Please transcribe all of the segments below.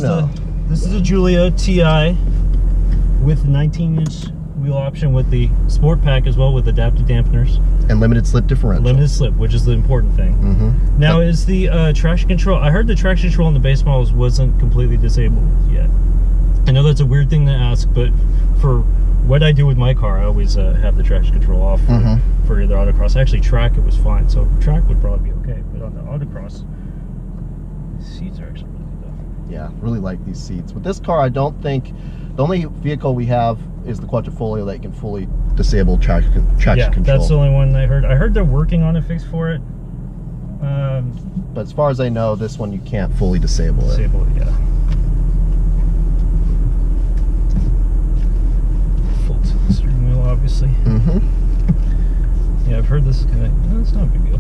No. This is a Giulia TI with 19-inch wheel option with the sport pack as well, with adaptive dampeners and limited slip differential. Limited slip, which is the important thing. Now, is the traction control? I heard the traction control on the base models wasn't completely disabled yet. I know that's a weird thing to ask, but for what I do with my car, I always have the traction control off for either autocross. Actually, track it was fine, so track would probably be okay. But on the autocross, the seats are actually really good though. Yeah, really like these seats. With this car, I don't think the only vehicle we have is the Quadrifoglio that you can fully disable traction control. Yeah, that's the only one I heard. I heard they're working on a fix for it. But as far as I know, this one you can't fully disable it. Disable it, yeah. Full tilt steering wheel, obviously. Yeah, I've heard this is kind of. It's not a big deal.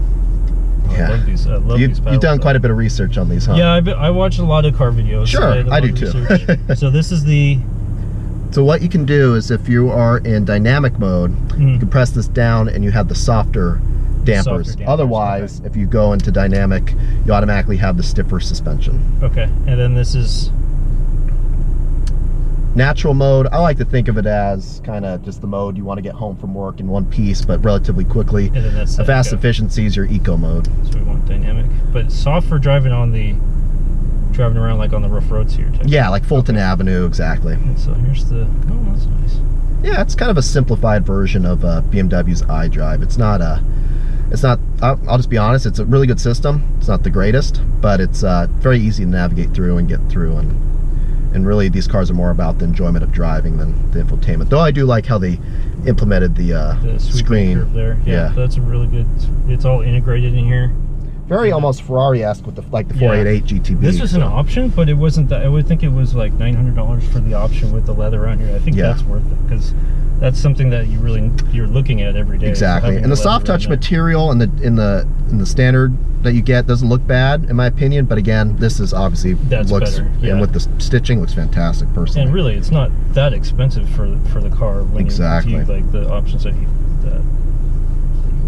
Yeah. I love these. I love these pedals. You've done quite a bit of research on these, huh? Yeah, I watch a lot of car videos. Sure, I do too. So this is the. So what you can do is, if you are in dynamic mode, you can press this down and you have the softer dampers. Otherwise, if you go into dynamic, you automatically have the stiffer suspension. Okay, and then this is natural mode. I like to think of it as kind of just the mode you want to get home from work in one piece, but relatively quickly. And then that's the fast efficiency is your eco mode. So we want dynamic, but soft for driving on the around like on the rough roads here. Yeah, like Fulton Avenue, exactly. And so here's the. Oh, that's nice. Yeah, it's kind of a simplified version of BMW's iDrive. It's not a. It's not. I'll just be honest. It's a really good system. It's not the greatest, but it's very easy to navigate through and get through. And really, these cars are more about the enjoyment of driving than the infotainment. Though I do like how they implemented the screen curve there. Yeah, that's a really good. It's all integrated in here. Very almost Ferrari-esque with the 488 GTB. This was an option, but it wasn't that. I would think it was like $900 for the option with the leather on here. I think that's worth it, because that's something that you're looking at every day. Exactly, and the soft touch material and in the standard that you get doesn't look bad in my opinion. But again, this is obviously looks better. Yeah. And with the stitching looks fantastic personally. And really, it's not that expensive for the car when you like the options that you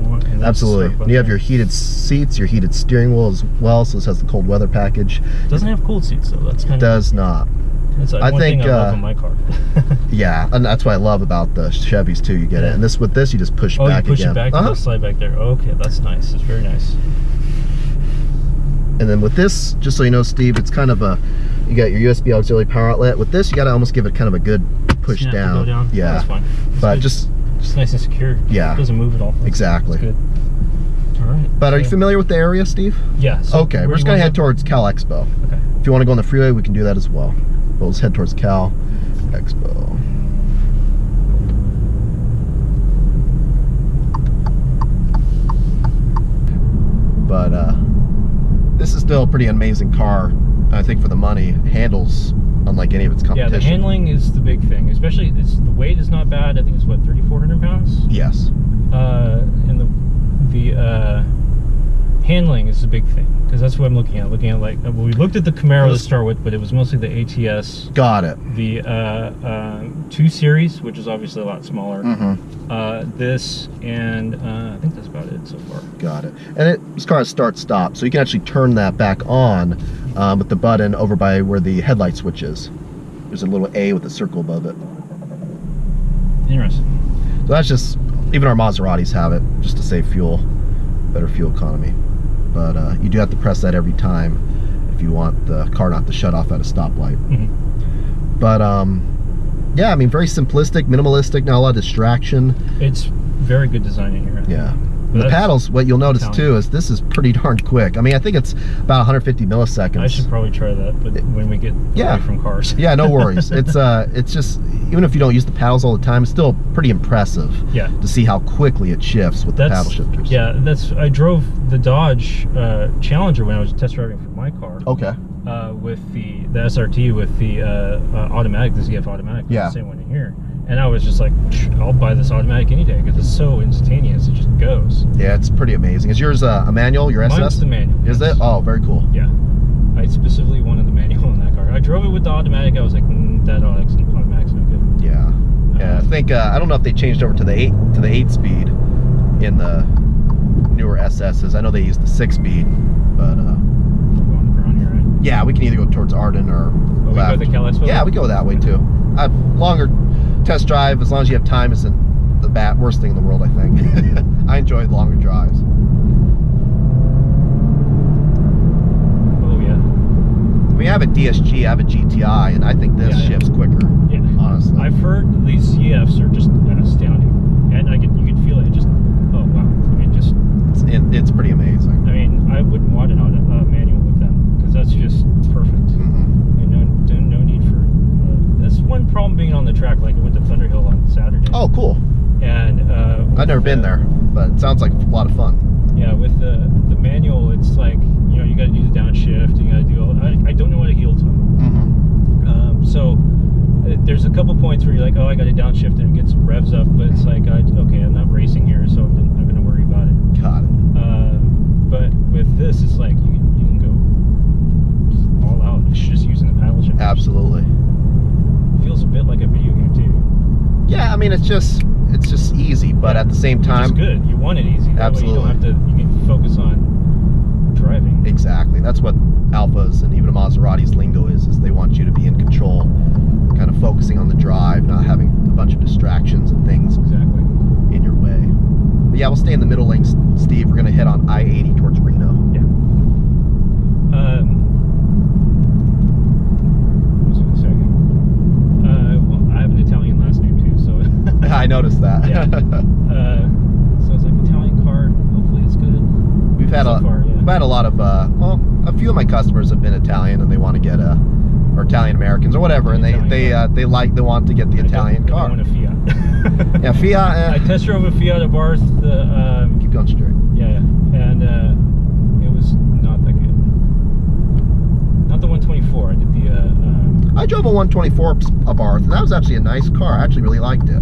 want. Absolutely. And you have your heated seats, your heated steering wheel as well, so this has the cold weather package. It doesn't have cooled seats though. That's kind of. Does not. That's one thing I love on my car. Yeah, and that's what I love about the Chevys too. You get it, and with this you just push back again. Oh, you push it back and it'll slide back there. Okay, that's nice. It's very nice. And then with this, just so you know, Steve, it's kind of you got your USB auxiliary power outlet. With this, you got to almost give it kind of a good push down. Yeah, that's fine. But just nice and secure. Yeah, it doesn't move at all. Exactly. That's good. All right. But are you familiar with the area, Steve? Yeah. So okay, we're just gonna head towards Cal Expo. Okay. If you want to go on the freeway, we can do that as well. But let's head towards Cal Expo. But this is still a pretty amazing car. I think for the money, it handles unlike any of its competition. Yeah, the handling is the big thing. Especially, the weight is not bad. I think it's what, 3,400 pounds. Yes. And the handling is the big thing, because that's what I'm looking at. Like, well, we looked at the Camaro to start with, but it was mostly the ATS. Got it. The 2 Series, which is obviously a lot smaller. This and I think that's about it so far. Got it. And this car has start-stop, so you can actually turn that back on with the button over by where the headlight switch is. There's a little A with a circle above it. Interesting. So that's just, even our Maseratis have it, just to save fuel, better fuel economy. But you do have to press that every time if you want the car not to shut off at a stoplight. But yeah, I mean, very simplistic, minimalistic, not a lot of distraction. It's very good design in here. Yeah. The paddles, what you'll notice too is this is pretty darn quick. I mean, I think it's about 150 milliseconds. I should probably try that, but when we get away from cars. Yeah, no worries. It's just, even if you don't use the paddles all the time, it's still pretty impressive. Yeah. To see how quickly it shifts with the paddle shifters. Yeah, I drove the Dodge Challenger when I was test driving for my car. Okay. With the SRT with the automatic, the ZF automatic. Yeah. The same one in here. And I was just like, I'll buy this automatic any day because it's so instantaneous. It just goes. Yeah, it's pretty amazing. Is yours a manual, your SS? Mine's the manual. Is it? Oh, very cool. Yeah. I specifically wanted the manual in that car. I drove it with the automatic. I was like, that automatic's no good. Yeah. Yeah, I think, I don't know if they changed over to the 8-speed in the newer SSs. I know they use the 6-speed, but... Going around here, right? Yeah, we can either go towards Arden or left. We go to Cal Expo? Yeah, we go that way too. Longer test drive, as long as you have time, isn't the worst thing in the world, I think. I enjoy longer drives. Oh yeah. I mean, I have a DSG, I have a GTI, and I think this shifts quicker. Yeah. Honestly. I've heard these CFs are just astounding, and you can feel it. Just oh wow. I mean, just it's pretty amazing. I mean, I wouldn't want it on a manual with them because that's just perfect. And no need for. That's one problem being on the track. Like I went to Thunderhill on Saturday. Oh, cool. And I've never been there, but it sounds like a lot of fun. Yeah, with the manual, it's like you got to do the downshift. You got to do all. I don't know how to heel toe. So there's a couple points where you're like, oh, I got to downshift and get some revs up, but it's like, okay, I'm not racing here, so I'm not going to worry about it. Got it. But with this, it's like you can go all out. It's just using the paddle shift. Absolutely. Feels a bit like a video game too. Yeah, I mean it's just easy, but at the same time, it's good. You want it easy. That absolutely. Way you don't have to. You can focus on driving. Exactly. That's what Alphas and even a Maserati's lingo is they want you to be in control, kind of focusing on the drive, not having a bunch of distractions and things in your way. But yeah, we'll stay in the middle lane, Steve. We're going to head on I-80 towards Reno. Yeah. What was I going to say? Well, I have an Italian last name too, so. I noticed that. Yeah. So it's like Italian car. Hopefully it's good. We've had we've had a lot of well, a few of my customers have been Italian and they want to get or Italian Americans or whatever, and they want to get the Italian car. I want a Fiat. Yeah, Fiat. I test drove a Fiat Abarth. Keep going straight. Yeah, and it was not that good. Not the 124. I did the. I drove a 124 Abarth, and that was actually a nice car. I actually really liked it.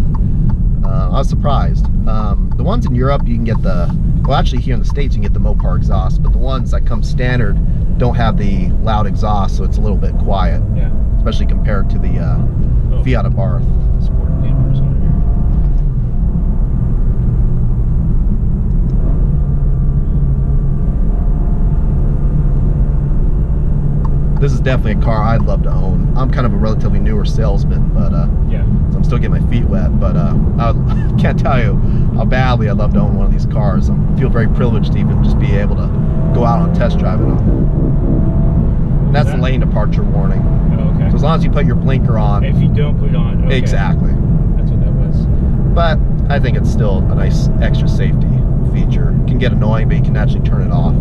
I was surprised. The ones in Europe, you can get well, actually here in the States, you can get the Mopar exhaust, but the ones that come standard don't have the loud exhaust, so it's a little bit quiet. Yeah. Especially compared to the Fiat Abarth. Sport neighbors on here. This is definitely a car I'd love to own. I'm kind of a relatively newer salesman, but yeah. So I'm still getting my feet wet, but I can't tell you how badly I'd love to own one of these cars. I feel very privileged to even just be able to go out on test driving them. And that's the lane departure warning. Oh, okay. So as long as you put your blinker on. If you don't put it on, okay. Exactly. That's what that was. But I think it's still a nice extra safety feature. It can get annoying, but you can actually turn it off.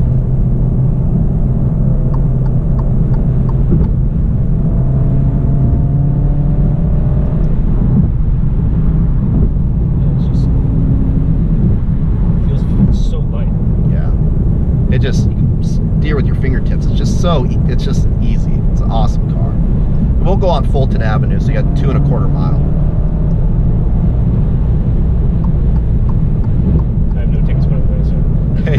Just you can steer with your fingertips. It's just easy. It's an awesome car. We'll go on Fulton Avenue, so you got 2.25 miles. I have no tickets, by the way, so.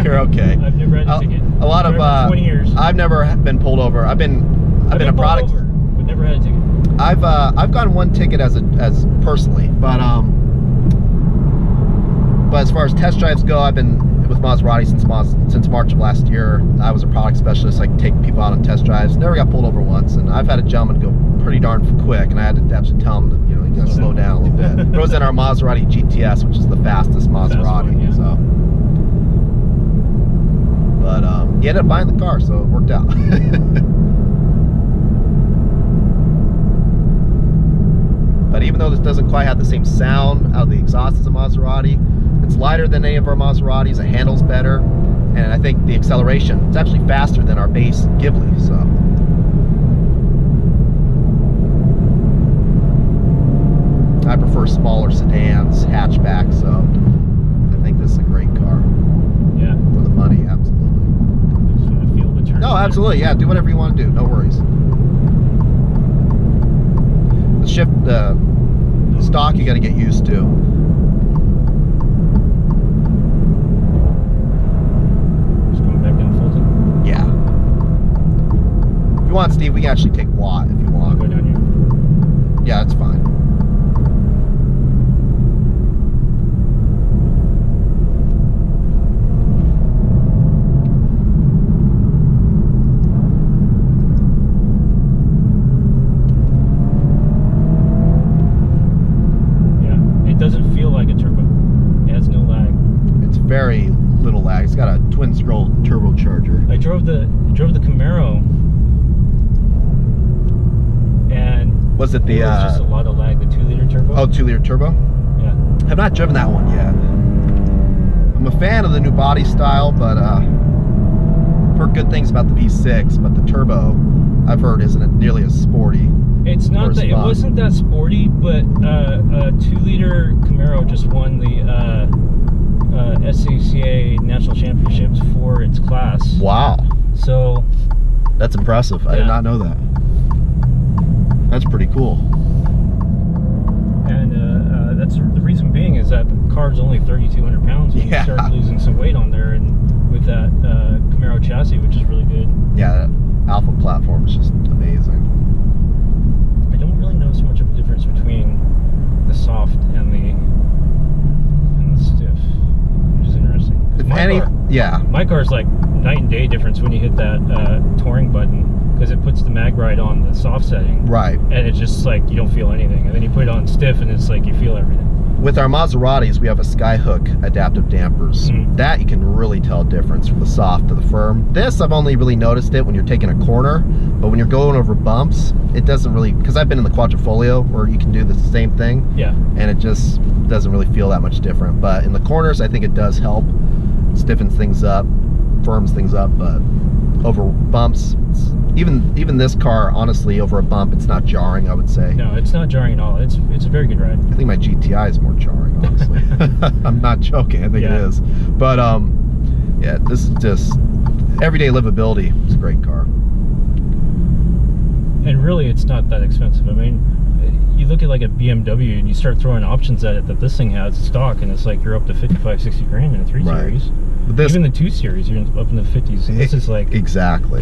You're okay. I've never had a ticket. A lot of 20 years. I've never been pulled over. I've been a product. Over, but never had a ticket. I've gotten one ticket as personally, but as far as test drives go, I've been with Maserati since March of last year. I was a product specialist. I take people out on test drives. Never got pulled over once, and I've had a gentleman go pretty darn quick, and I had to actually tell him that you gotta slow down a little bit. It was in our Maserati GTS, which is the fastest Maserati. Yeah. So, but he ended up buying the car, so it worked out. But even though this doesn't quite have the same sound out of the exhaust as a Maserati, it's lighter than any of our Maseratis, it handles better, and I think the acceleration, it's actually faster than our base Ghibli, so. I prefer smaller sedans, hatchbacks, so I think this is a great car. Yeah. For the money, absolutely. I just want to feel the turn. No, absolutely, yeah, do whatever you want to do, no worries. The stock you got to get used to. Just going back down Fulton? Yeah. If you want, Steve, we can actually take Watt if you want. I'll go down here. Yeah, that's fine. I drove the Camaro, and was it the? It was just a lot of lag. The 2-liter turbo. Oh, 2-liter turbo. Yeah. I've not driven that one yet. I'm a fan of the new body style, but I've heard good things about the V6. But the turbo, I've heard, isn't nearly as sporty. It's not that. It wasn't that sporty, but a 2-liter Camaro just won the SCCA National Championships for its class. Wow. So that's impressive. I did not know that. That's pretty cool. And that's the reason being is that the car's only 3,200 pounds when you start losing some weight on there, and with that Camaro chassis, which is really good. Yeah, that Alfa platform is just amazing. I don't really know so much of a difference between the soft and the stiff, which is interesting. If any, my car's like night and day difference when you hit that touring button, because it puts the mag ride on the soft setting, right, and it's just like you don't feel anything, and then you put it on stiff and it's like you feel everything. With our Maseratis, we have a Skyhook adaptive dampers. That you can really tell a difference from the soft to the firm. This, I've only really noticed it when you're taking a corner, but when you're going over bumps, it doesn't really, because I've been in the Quadrifoglio where you can do the same thing, and it just doesn't really feel that much different. But in the corners, I think it does help, stiffens things up, firms things up, but over bumps, even this car, honestly, over a bump, it's not jarring, I would say. No, it's not jarring at all. It's a very good ride. I think my GTI is more jarring, honestly. I'm not joking, I think it is. But yeah, this is just everyday livability. It's a great car. And really, it's not that expensive. I mean, you look at like a BMW and you start throwing options at it that this thing has stock, and it's like you're up to 55, 60 grand in a 3 Series. But this, even the 2 Series, you're up in the 50s. And this is like,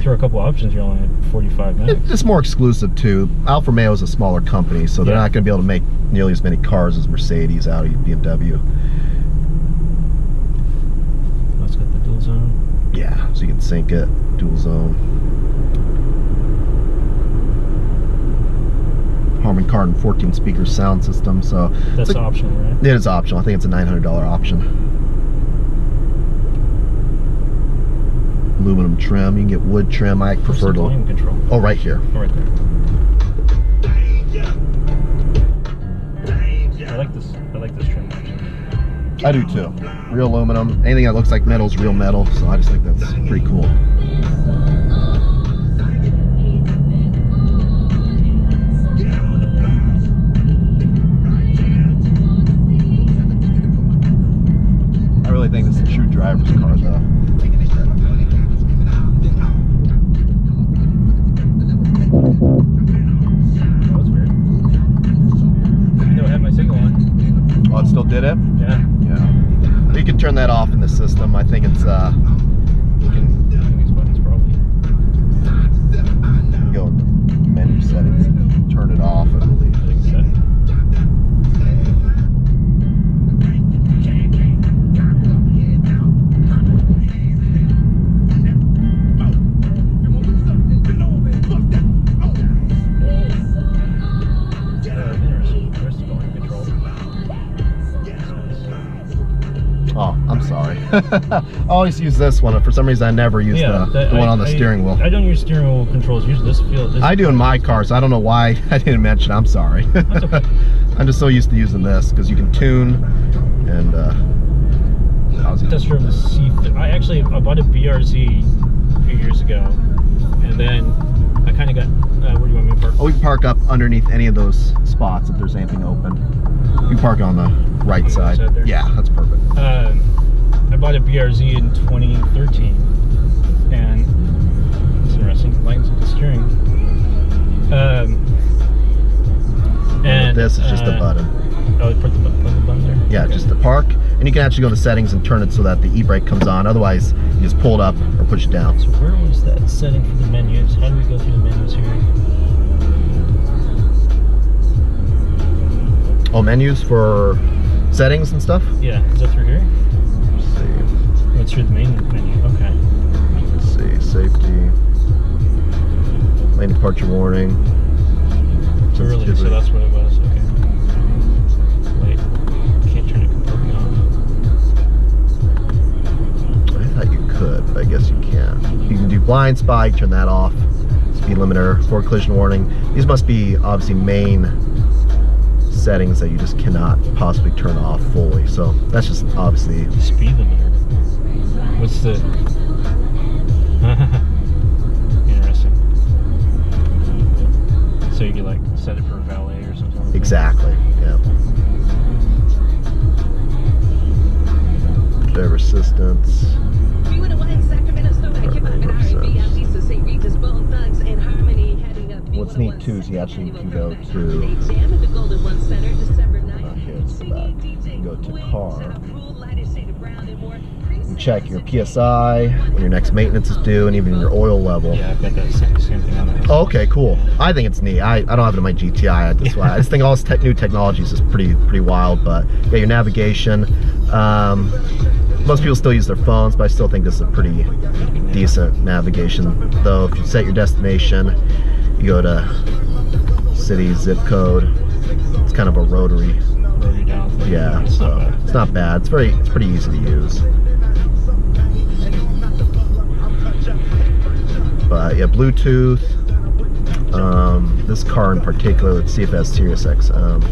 throw a couple options, you're only at 45 max. It's more exclusive too. Alfa Romeo is a smaller company, so they're not going to be able to make nearly as many cars as Mercedes, Audi, BMW. Oh, it's got the dual zone. Yeah, so you can sync it, dual zone. Harman Kardon 14 speaker sound system, so that's optional, right? It is optional. I think it's a $900 option. Aluminum trim. You can get wood trim. I prefer to. Volume control. Oh, right here. Oh, right there. I like this trim actually. I do too. Real aluminum. Anything that looks like metal is real metal, so I just think that's pretty cool. I really think this is a true driver's car, though. That was weird. I know I had my signal on. Oh, it still did it? Yeah. Yeah. You can turn that off in the system. I think it's, you can these buttons probably. Go to menu settings and turn it off, I believe. I think it's set. Oh, I'm sorry. I always use this one. For some reason, I never use the one on the steering wheel. I don't use steering wheel controls. Use this field. I do in my car, so I don't know why I didn't mention. I'm sorry. That's okay. I'm just so used to using this because you can tune and. Test drive the C. I bought a BRZ a few years ago, and then I kind of got. Where do you want me to park? Oh, we can park up underneath any of those spots if there's anything open. You can park on the right side. There. Yeah, that's perfect. I bought a BRZ in 2013, and it's interesting. It lines up the steering. And this is just a button. Oh, put the button there? Yeah, okay. Just to park. And you can actually go to settings and turn it so that the e-brake comes on. Otherwise, you just pull it up or push it down. So where was that setting for the menus? How do we go through the menus here? Oh, menus for settings and stuff? Yeah, is that through here? Let's see. Oh, it's through the main menu, okay. Let's see, safety, lane departure warning. So really, so that's what it was, okay. Wait, can't turn it completely off. I thought you could, but I guess you can't. You can blind spot, you turn that off. Speed limiter, forward collision warning. These must be obviously main settings that you just cannot possibly turn off fully. So that's just obviously speed limiter. What's the interesting? So you could like set it for a valet or something like exactly. Yeah. Driver assistance. What's neat too is you actually can go to go to car and check your PSI, when your next maintenance is due, and even your oil level. Yeah, I've got that same thing on there. Oh, okay, cool. I think it's neat. I don't have it in my GTI. That's why I just think all this new technologies is pretty wild. But yeah, your navigation. Most people still use their phones, but I still think this is a pretty decent navigation. Though, if you set your destination, you go to city, zip code. It's kind of a rotary. Down thing. Yeah, It's so not bad. it's not bad. It's pretty easy to use. But yeah, Bluetooth. This car in particular, let's see if it has Sirius XM.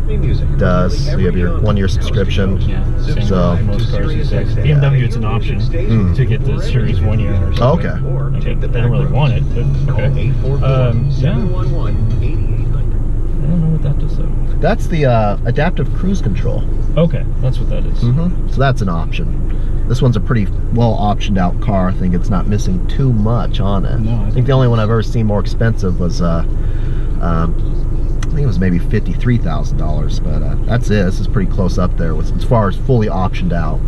It does. So you have your 1-year subscription. Yeah, same So with most cars these days. BMW, it's an option to get the Series 1 year or something. okay. Okay. I don't really want it, but okay. Yeah. I don't know what that does though. That's the adaptive cruise control. Okay, that's what that is. So that's an option. This one's a pretty well optioned out car. I think it's not missing too much on it. No, I think the only one I've ever seen more expensive was I think it was maybe $53,000, but that's it. This is pretty close up there with, as far as fully optioned out.